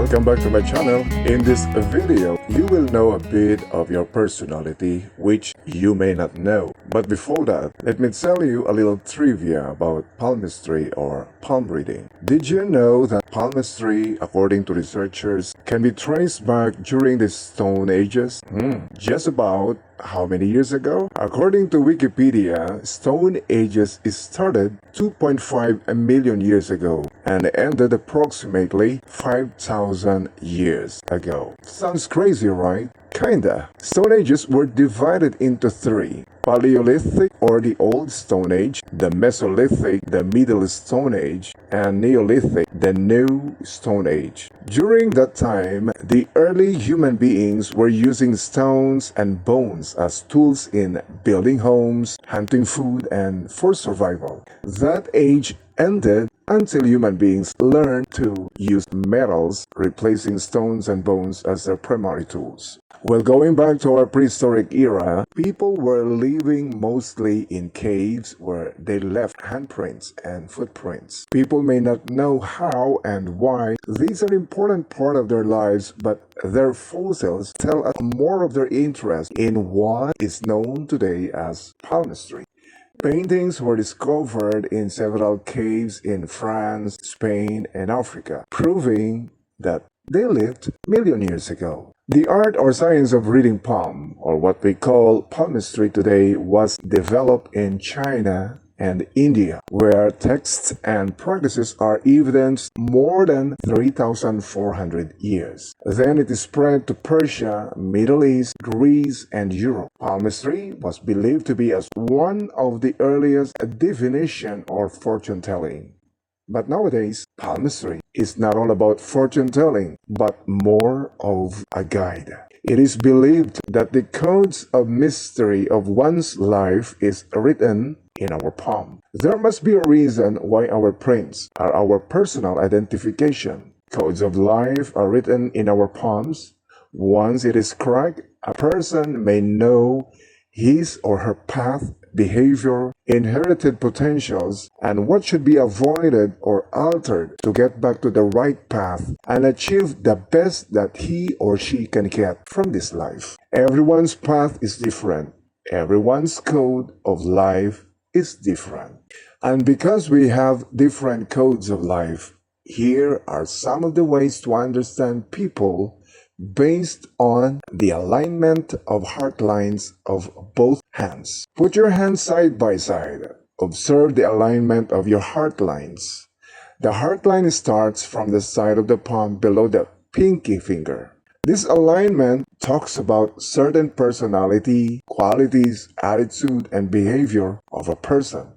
Welcome back to my channel. In this video, you will know a bit of your personality which you may not know. But before that, let me tell you a little trivia about palmistry or palm reading. Did you know that palmistry, according to researchers, can be traced back during the Stone Ages? Just about how many years ago? According to Wikipedia, Stone Ages started 2.5 million years ago and ended approximately 5,000 years ago. Sounds crazy, right? Kinda. Stone Ages were divided into three: Paleolithic or the Old Stone Age, the Mesolithic, the Middle Stone Age, and Neolithic, the New Stone Age. During that time, the early human beings were using stones and bones as tools in building homes, hunting food, and for survival. That age ended until human beings learned to use metals, replacing stones and bones as their primary tools. Well, going back to our prehistoric era, people were living mostly in caves where they left handprints and footprints. People may not know how and why these are an important part of their lives, but their fossils tell us more of their interest in what is known today as palmistry. Paintings were discovered in several caves in France, Spain, and Africa, proving that they lived million years ago. The art or science of reading palm, or what we call palmistry today, was developed in China and India, where texts and practices are evidenced more than 3,400 years. Then it spread to Persia, Middle East, Greece, and Europe. Palmistry was believed to be as one of the earliest divination or fortune-telling. But nowadays, palmistry is not all about fortune-telling, but more of a guide. It is believed that the codes of mystery of one's life is written in our palm. There must be a reason why our prints are our personal identification. Codes of life are written in our palms. Once it is cracked, a person may know his or her path, behavior, inherited potentials, and what should be avoided or altered to get back to the right path and achieve the best that he or she can get from this life. Everyone's path is different. Everyone's code of life is different. And because we have different codes of life, here are some of the ways to understand people based on the alignment of heart lines of both hands. Put your hands side by side. Observe the alignment of your heart lines. The heart line starts from the side of the palm below the pinky finger. This alignment talks about certain personality, qualities, attitude, and behavior of a person.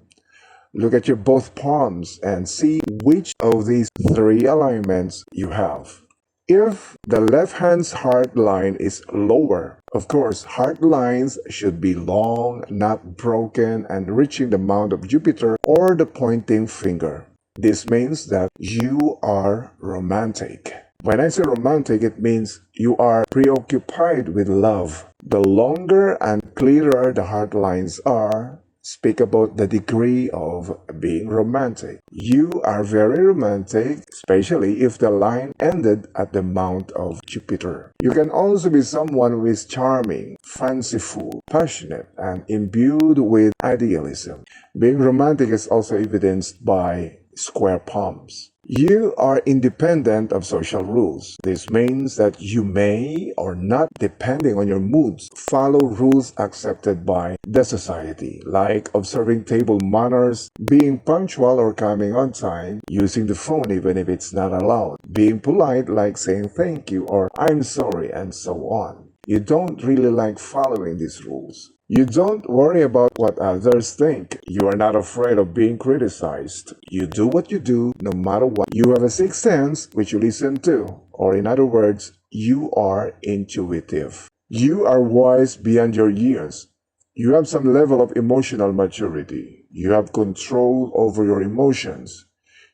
Look at your both palms and see which of these three alignments you have. If the left hand's heart line is lower, of course, heart lines should be long, not broken, and reaching the mount of Jupiter or the pointing finger. This means that you are romantic. When I say romantic, it means you are preoccupied with love. The longer and clearer the heart lines are, speak about the degree of being romantic. You are very romantic, especially if the line ended at the mount of Jupiter. You can also be someone who is charming, fanciful, passionate, and imbued with idealism. Being romantic is also evidenced by square palms. You are independent of social rules. This means that you may or not, depending on your moods, follow rules accepted by the society, like observing table manners, being punctual or coming on time, using the phone even if it's not allowed, being polite like saying thank you or I'm sorry, and so on. You don't really like following these rules. You don't worry about what others think. You are not afraid of being criticized. You do what you do no matter what. You have a sixth sense which you listen to. Or in other words, you are intuitive. You are wise beyond your years. You have some level of emotional maturity. You have control over your emotions.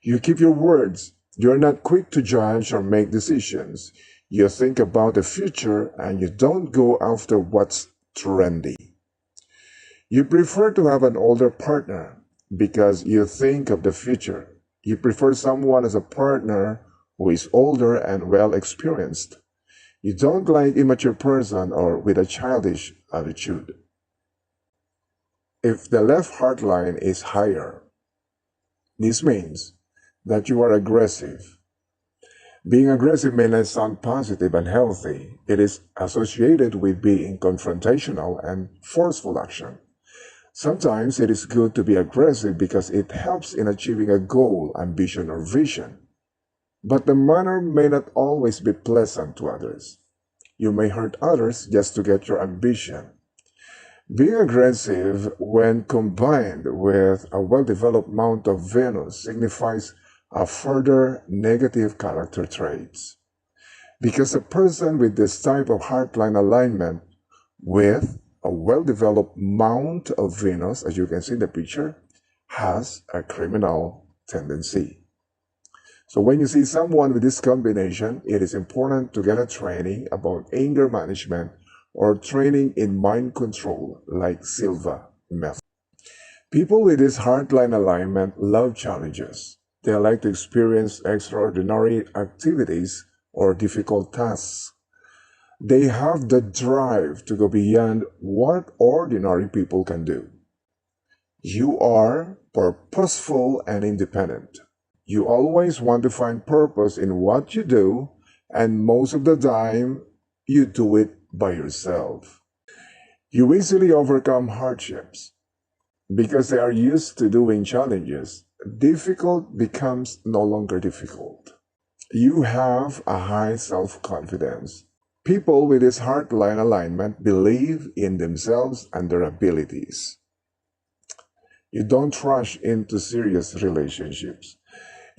You keep your words. You are not quick to judge or make decisions. You think about the future and you don't go after what's trendy. You prefer to have an older partner because you think of the future. You prefer someone as a partner who is older and well experienced. You don't like immature person or with a childish attitude. If the left heart line is higher, this means that you are aggressive. Being aggressive may not sound positive and healthy. It is associated with being confrontational and forceful action. Sometimes it is good to be aggressive because it helps in achieving a goal, ambition, or vision. But the manner may not always be pleasant to others. You may hurt others just to get your ambition. Being aggressive, when combined with a well-developed Mount of Venus, signifies a further negative character traits. Because a person with this type of heartline alignment with a well-developed Mount of Venus, as you can see in the picture, has a criminal tendency. So when you see someone with this combination, it is important to get a training about anger management or training in mind control like Silva method. People with this heartline alignment love challenges. They like to experience extraordinary activities or difficult tasks. They have the drive to go beyond what ordinary people can do. You are purposeful and independent. You always want to find purpose in what you do, and most of the time, you do it by yourself. You easily overcome hardships. Because they are used to doing challenges, difficult becomes no longer difficult. You have a high self-confidence. People with this heartline alignment believe in themselves and their abilities. You don't rush into serious relationships.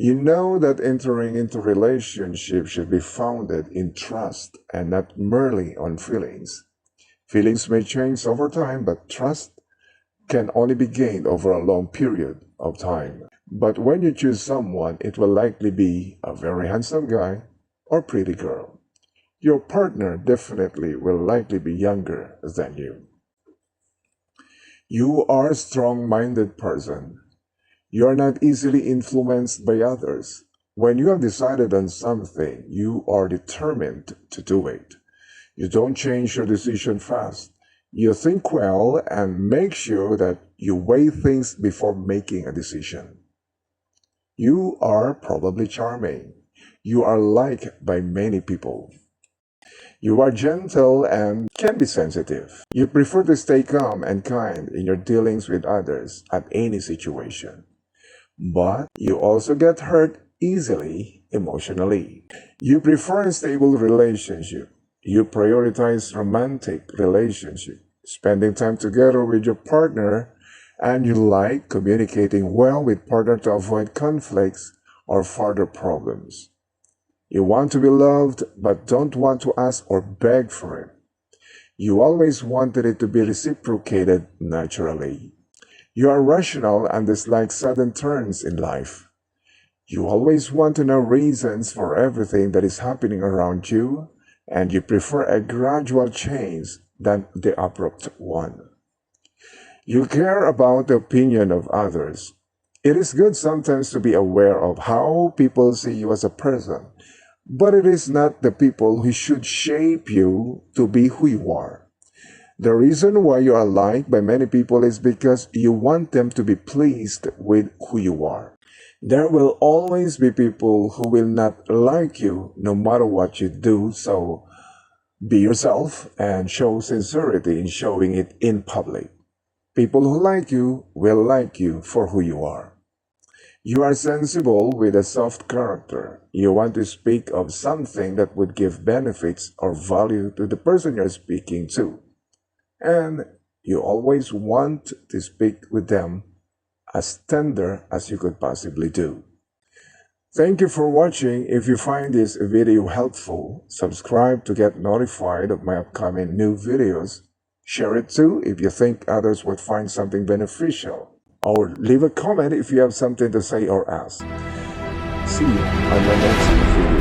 You know that entering into relationships should be founded in trust and not merely on feelings. Feelings may change over time, but trust can only be gained over a long period of time. But when you choose someone, it will likely be a very handsome guy or pretty girl. Your partner definitely will likely be younger than you. You are a strong-minded person. You are not easily influenced by others. When you have decided on something, you are determined to do it. You don't change your decision fast. You think well and make sure that you weigh things before making a decision. You are probably charming. You are liked by many people. You are gentle and can be sensitive. You prefer to stay calm and kind in your dealings with others at any situation. But you also get hurt easily emotionally. You prefer a stable relationship. You prioritize romantic relationship, spending time together with your partner, and you like communicating well with partner to avoid conflicts or further problems. You want to be loved but don't want to ask or beg for it. You always wanted it to be reciprocated naturally. You are rational and dislike sudden turns in life. You always want to know reasons for everything that is happening around you, and you prefer a gradual change than the abrupt one. You care about the opinion of others. It is good sometimes to be aware of how people see you as a person, but it is not the people who should shape you to be who you are. The reason why you are liked by many people is because you want them to be pleased with who you are. There will always be people who will not like you no matter what you do, so be yourself and show sincerity in showing it in public. People who like you will like you for who you are. You are sensible with a soft character. You want to speak of something that would give benefits or value to the person you're speaking to. And you always want to speak with them as tender as you could possibly do. Thank you for watching. If you find this video helpful, subscribe to get notified of my upcoming new videos. Share it too if you think others would find something beneficial. Or leave a comment if you have something to say or ask. See you on the next video.